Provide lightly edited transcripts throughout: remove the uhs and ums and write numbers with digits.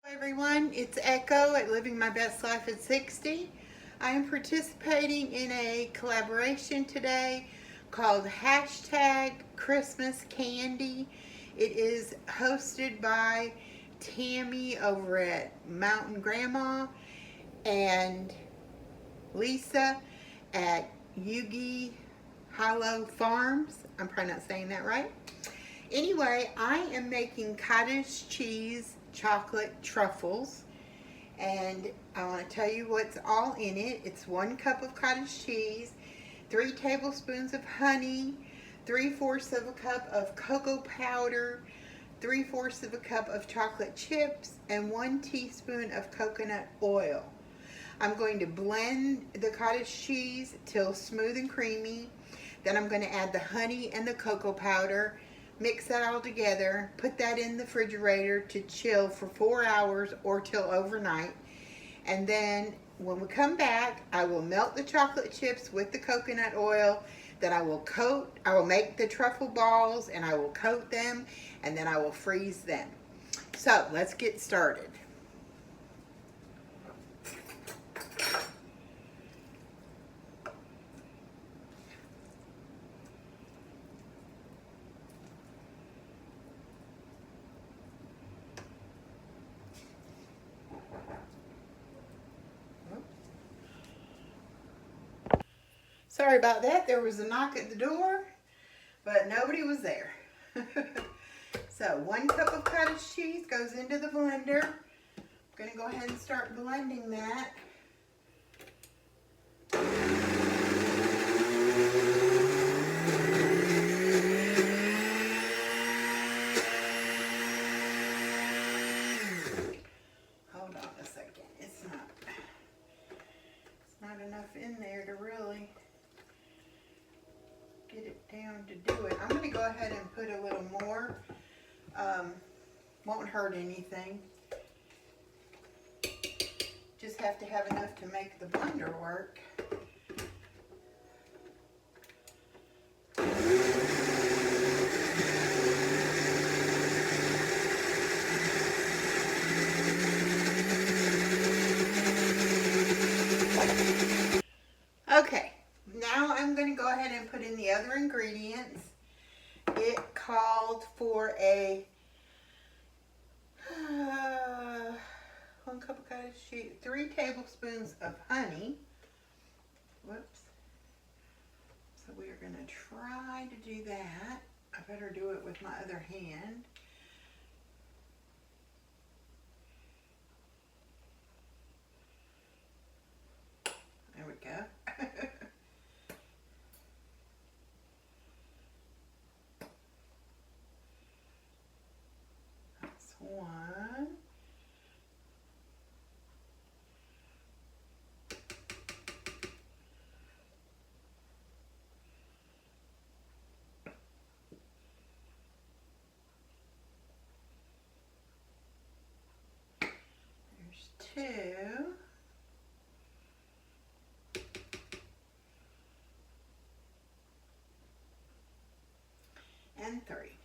Hello everyone, it's Echo at Living My Best Life at 60. I am participating in a collaboration today called Hashtag Christmas Candy. It is hosted by Tammy over at Mountain Grandma and Lisa at Yugi Hollow Farms. I'm probably not saying that right. Anyway, I am making cottage cheese chocolate truffles, and I want to tell you what's all in it. It's 1 cup of cottage cheese, 3 tablespoons of honey, 3/4 of a cup of cocoa powder, 3/4 of a cup of chocolate chips, and 1 teaspoon of coconut oil. I'm going to blend the cottage cheese till smooth and creamy. Then I'm going to add the honey and the cocoa powder. Mix that all together, put that in the refrigerator to chill for 4 hours or till overnight. And then when we come back, I will melt the chocolate chips with the coconut oil. Then I will make the truffle balls and I will coat them, and then I will freeze them. So let's get started. Sorry about that. There was a knock at the door, but nobody was there. So 1 cup of cottage cheese goes into the blender. I'm going to go ahead and start blending that. Hold on a second. It's not enough in there to really get it down to do it. I'm going to go ahead and put a little more. Won't hurt anything. Just have to have enough to make the blender work. Okay, now I'm going to go ahead and put in the other ingredients. It called for a 1 cup of cottage cheese, 3 tablespoons of honey. Whoops. So we are going to try to do that. I better do it with my other hand. There we go. That's 1. There's 2. And 3.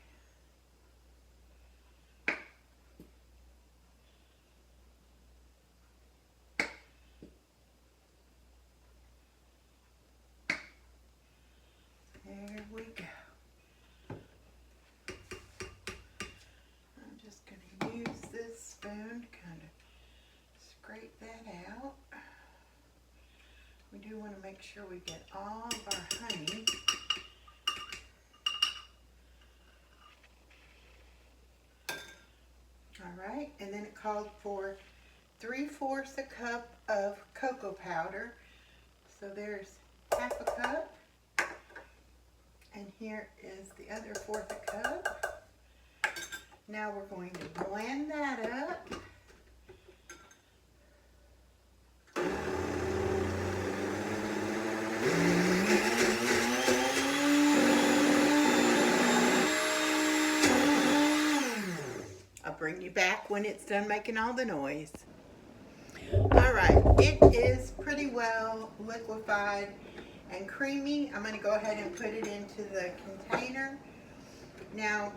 There we go. I'm just going to use this spoon to kind of scrape that out. We do want to make sure we get all of our honey. Alright, and then it called for 3/4 a cup of cocoa powder. So there's half a cup. And here is the other 1/4 a cup. Now we're going to blend that up. I'll bring you back when it's done making all the noise. Alright, it is pretty well liquefied and creamy. I'm going to go ahead and put it into the container. Now,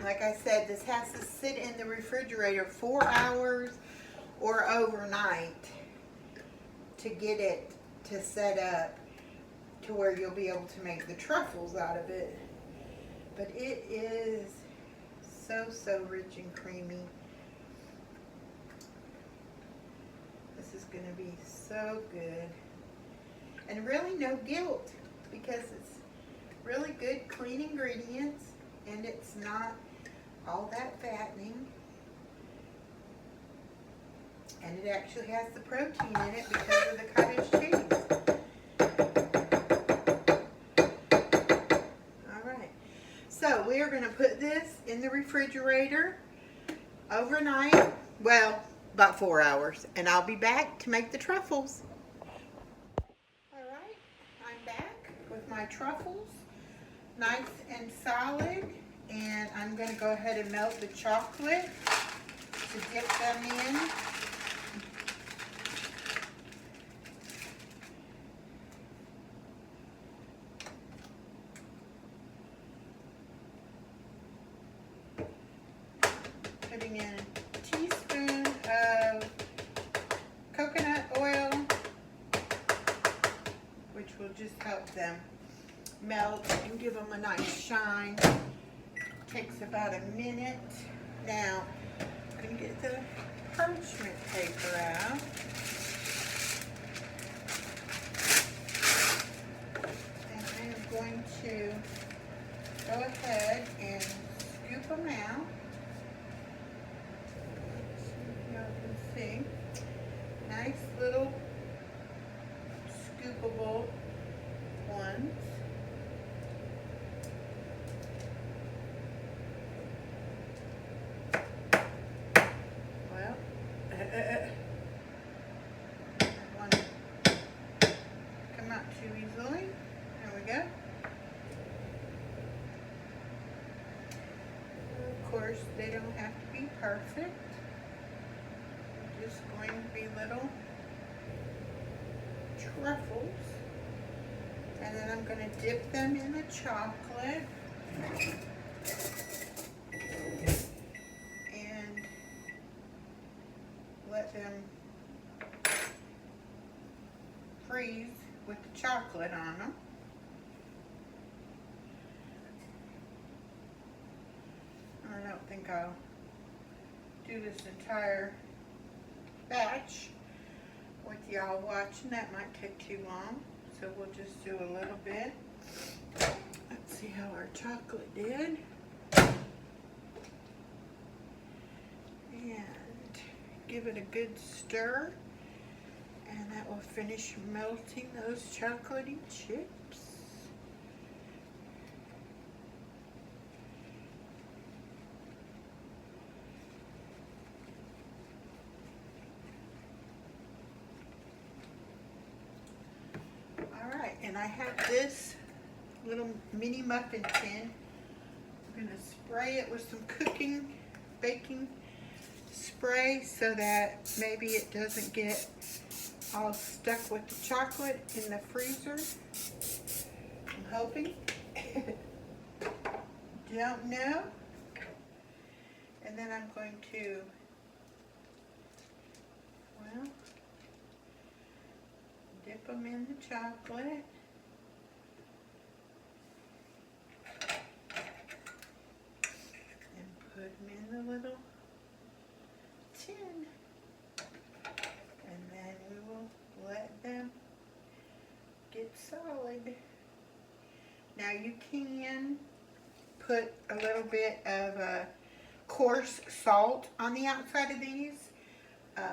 Like I said, this has to sit in the refrigerator 4 hours or overnight to get it to set up to where you'll be able to make the truffles out of it. But it is so rich and creamy. This is going to be so good. And really no guilt, because it's really good, clean ingredients, and it's not all that fattening. And it actually has the protein in it because of the cottage cheese. Alright, so we are going to put this in the refrigerator overnight, well, about 4 hours, and I'll be back to make the truffles. Alright, I'm back with my truffles, nice and solid, and I'm going to go ahead and melt the chocolate to dip them in. Putting in a teaspoon of coconut oil, which will just help them melt and give them a nice shine. Takes about a minute. Now, I'm going to get the parchment paper out. And I am going to go ahead and scoop them out. See, nice little scoopable ones. Well, I want to come out too easily. There we go. Of course, they don't have to be perfect. Just going to be little truffles, and then I'm going to dip them in the chocolate and let them freeze with the chocolate on them. I don't think I'll do this entire batch with y'all watching. That might take too long, so we'll just do a little bit. Let's see how our chocolate did. And give it a good stir, and that will finish melting those chocolatey chips. And I have this little mini muffin tin. I'm going to spray it with some baking spray so that maybe it doesn't get all stuck with the chocolate in the freezer. I'm hoping. Don't know. And then I'm going to, well, dip them in the chocolate. Put them in the little tin, and then we will let them get solid. Now you can put a little bit of coarse salt on the outside of these,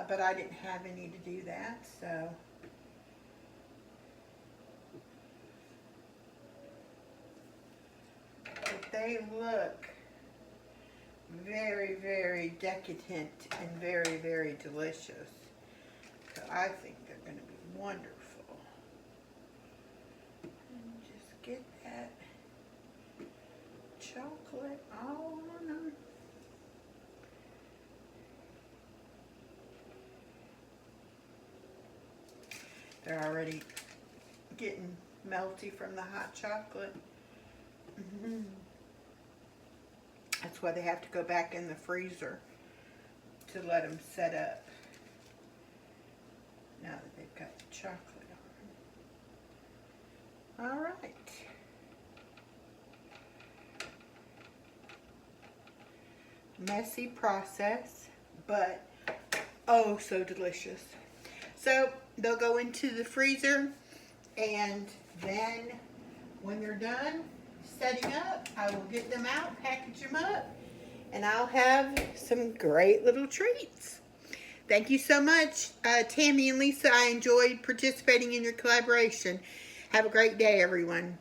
but I didn't have any to do that, so. But they look very decadent and very delicious. So I think they're going to be wonderful. And just get that chocolate all on them. They're already getting melty from the hot chocolate. That's That's why they have to go back in the freezer to let them set up. Now that they've got the chocolate on. All right. Messy process, but oh so delicious. So they'll go into the freezer, and then when they're done setting up, I will get them out, package them up, and I'll have some great little treats. Thank you so much, Tammy and Lisa. I enjoyed participating in your collaboration. Have a great day, everyone.